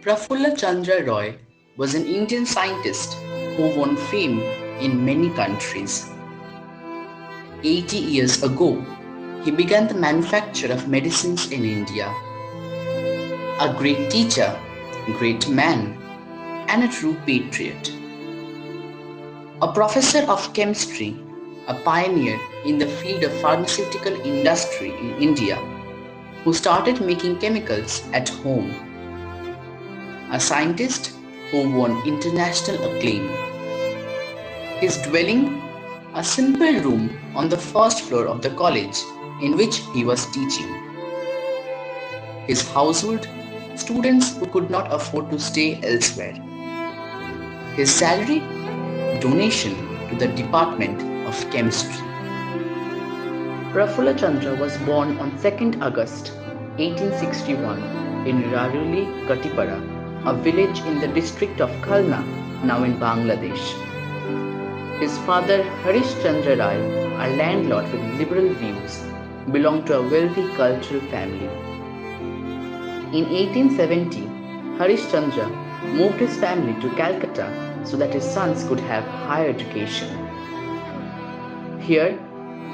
Prafulla Chandra Ray was an Indian scientist who won fame in many countries. 80 years ago, he began the manufacture of medicines in India. A great teacher, great man, and a true patriot. A professor of chemistry, a pioneer in the field of pharmaceutical industry in India, who started making chemicals at home. A scientist who won international acclaim. His dwelling, a simple room on the first floor of the college in which he was teaching. His household, students who could not afford to stay elsewhere. His salary, donation to the Department of Chemistry. Prafulla Chandra was born on 2nd August 1861 in Raruli, Katipara, a village in the district of Khalna, now in Bangladesh. His father Harish Chandra Ray, a landlord with liberal views, belonged to a wealthy cultural family. In 1870, Harish Chandra moved his family to Calcutta so that his sons could have higher education. Here,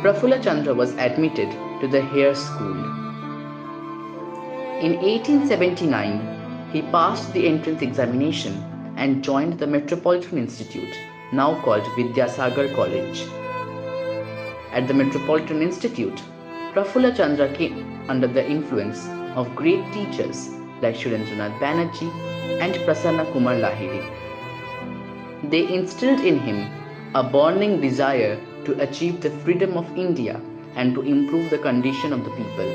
Prafulla Chandra was admitted to the Hare School. In 1879, he passed the entrance examination and joined the Metropolitan Institute, now called Vidyasagar College. At the Metropolitan Institute, Prafulla Chandra came under the influence of great teachers like Surendranath Banerjee and Prasanna Kumar Lahiri. They instilled in him a burning desire to achieve the freedom of India and to improve the condition of the people.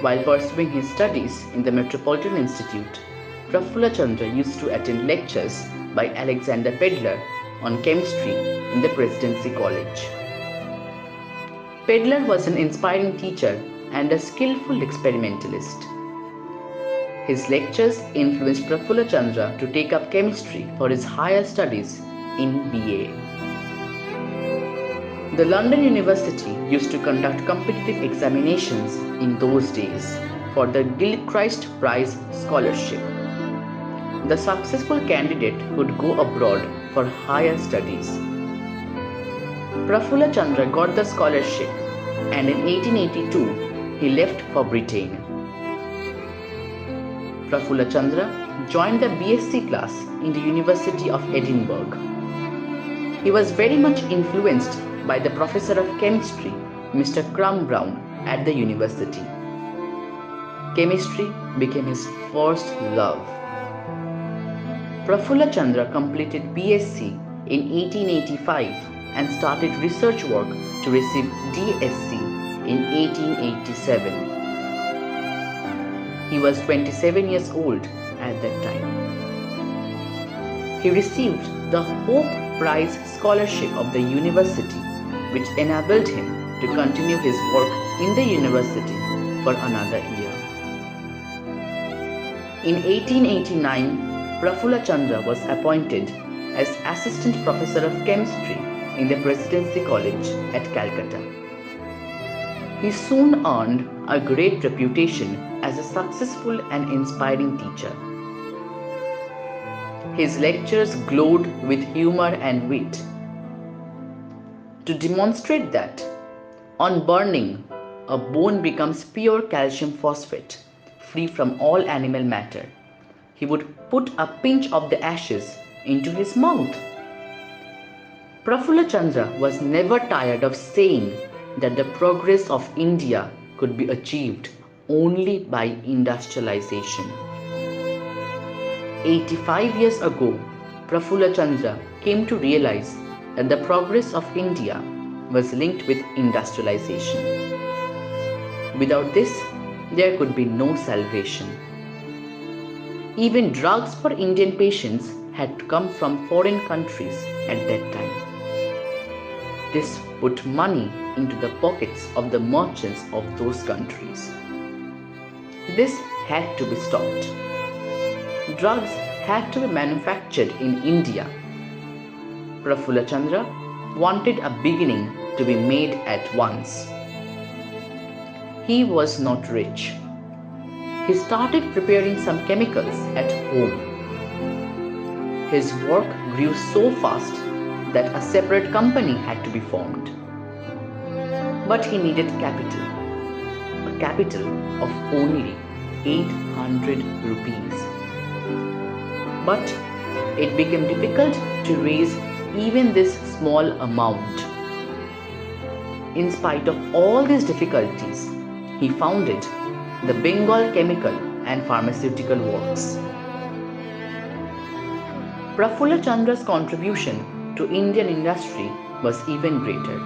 While pursuing his studies in the Metropolitan Institute, Prafulla Chandra used to attend lectures by Alexander Pedler on chemistry in the Presidency College. Pedler was an inspiring teacher and a skillful experimentalist. His lectures influenced Prafulla Chandra to take up chemistry for his higher studies in BA. The London University used to conduct competitive examinations in those days for the Gilchrist Prize Scholarship. The successful candidate would go abroad for higher studies. Prafulla Chandra got the scholarship and in 1882 he left for Britain. Prafulla Chandra joined the BSc class in the University of Edinburgh. He was very much influenced by the professor of chemistry, Mr. Crum Brown, at the university. Chemistry became his first love. Prafulla Chandra completed BSc in 1885 and started research work to receive DSc in 1887. He was 27 years old at that time. He received the Hope Prize Scholarship of the university, which enabled him to continue his work in the university for another year. In 1889, Prafulla Chandra was appointed as Assistant Professor of Chemistry in the Presidency College at Calcutta. He soon earned a great reputation as a successful and inspiring teacher. His lectures glowed with humor and wit. To demonstrate that, on burning, a bone becomes pure calcium phosphate, free from all animal matter. He would put a pinch of the ashes into his mouth. Prafulla Chandra was never tired of saying that the progress of India could be achieved only by industrialization. 85 years ago, Prafulla Chandra came to realize that the progress of India was linked with industrialization. Without this, there could be no salvation. Even drugs for Indian patients had to come from foreign countries at that time. This put money into the pockets of the merchants of those countries. This had to be stopped. Drugs had to be manufactured in India. Prafulla Chandra wanted a beginning to be made at once. He was not rich. he started preparing some chemicals at home. His work grew so fast that a separate company had to be formed. But he needed capital, a capital of only 800 rupees. But it became difficult to raise even this small amount. In spite of all these difficulties, he founded the Bengal Chemical and Pharmaceutical Works. Prafulla Chandra's contribution to Indian industry was even greater.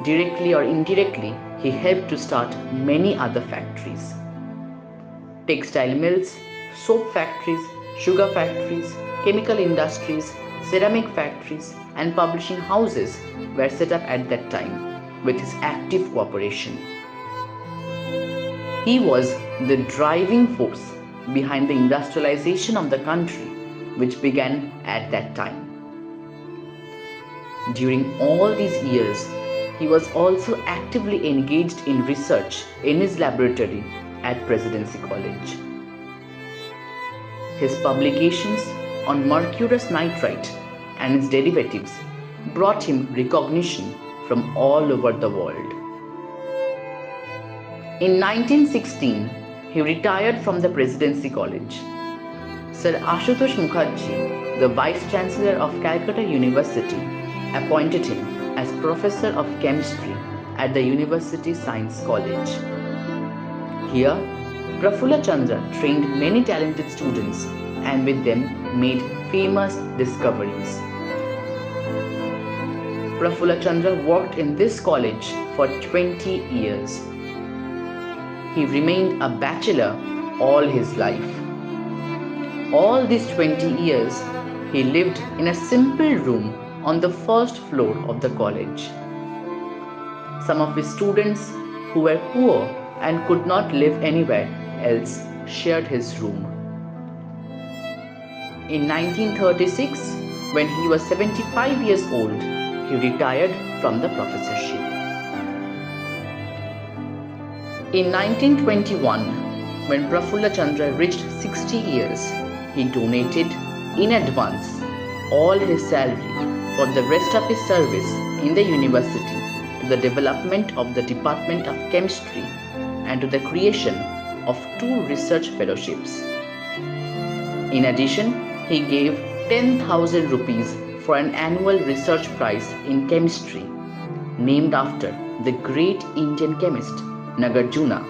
Directly or indirectly, he helped to start many other factories. Textile mills, soap factories, sugar factories, chemical industries, ceramic factories, and publishing houses were set up at that time with his active cooperation. He was the driving force behind the industrialization of the country, which began at that time. During all these years, he was also actively engaged in research in his laboratory at Presidency College. His publications on mercurous nitrite and its derivatives brought him recognition from all over the world. In 1916, he retired from the Presidency College. Sir Ashutosh Mukherjee, the Vice-Chancellor of Calcutta University, appointed him as Professor of Chemistry at the University Science College. Here, Prafulla Chandra trained many talented students and with them made famous discoveries. Prafulla Chandra worked in this college for 20 years. He remained a bachelor all his life. All these 20 years, he lived in a simple room on the first floor of the college. Some of his students who were poor and could not live anywhere else shared his room. In 1936, when he was 75 years old, he retired from the professorship. In 1921, when Prafulla Chandra reached 60 years, he donated in advance all his salary for the rest of his service in the university to the development of the Department of Chemistry and to the creation of 2 research fellowships. In addition, he gave 10,000 rupees for an annual research prize in chemistry named after the great Indian chemist Nagarjuna,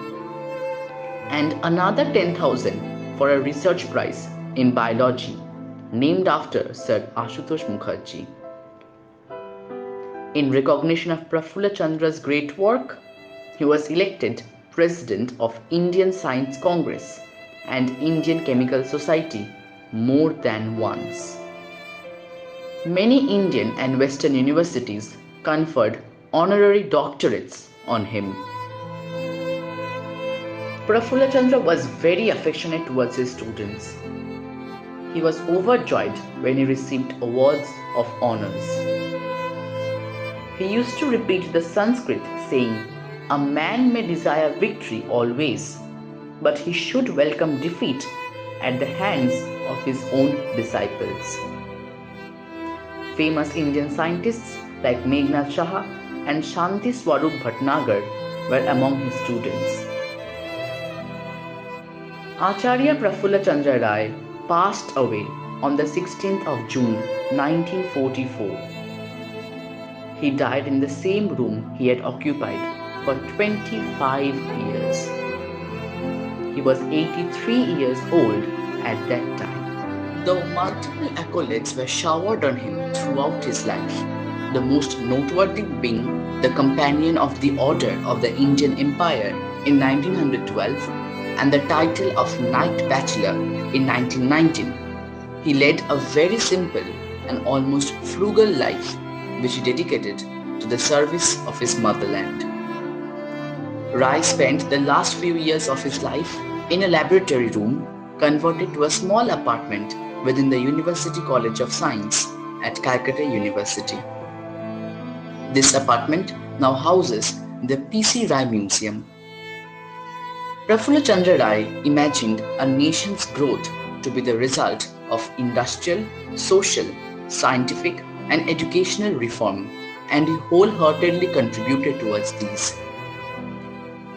and another 10,000 for a research prize in biology named after Sir Ashutosh Mukherjee. In recognition of Prafulla Chandra's great work, he was elected President of Indian Science Congress and Indian Chemical Society more than once. Many Indian and Western universities conferred honorary doctorates on him. Prafulla Chandra was very affectionate towards his students. He was overjoyed when he received awards of honors. He used to repeat the Sanskrit saying, "A man may desire victory always, but he should welcome defeat at the hands of his own disciples." Famous Indian scientists like Meghnad Shah and Shanti Swarup Bhatnagar were among his students. Acharya Prafulla Chandra Ray passed away on the 16th of June 1944. He died in the same room he had occupied for 25 years. He was 83 years old at that time. Though multiple accolades were showered on him throughout his life, the most noteworthy being the Companion of the Order of the Indian Empire in 1912 and the title of Knight Bachelor in 1919. He led a very simple and almost frugal life, which he dedicated to the service of his motherland. Ray spent the last few years of his life in a laboratory room converted to a small apartment within the University College of Science at Calcutta University. This apartment now houses the P.C. Ray Museum. Prafulla Chandra Ray imagined a nation's growth to be the result of industrial, social, scientific, and educational reform, and he wholeheartedly contributed towards these.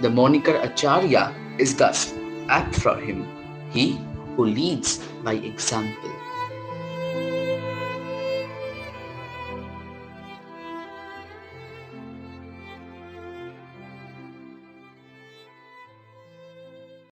The moniker Acharya is thus apt for him, he who leads by example.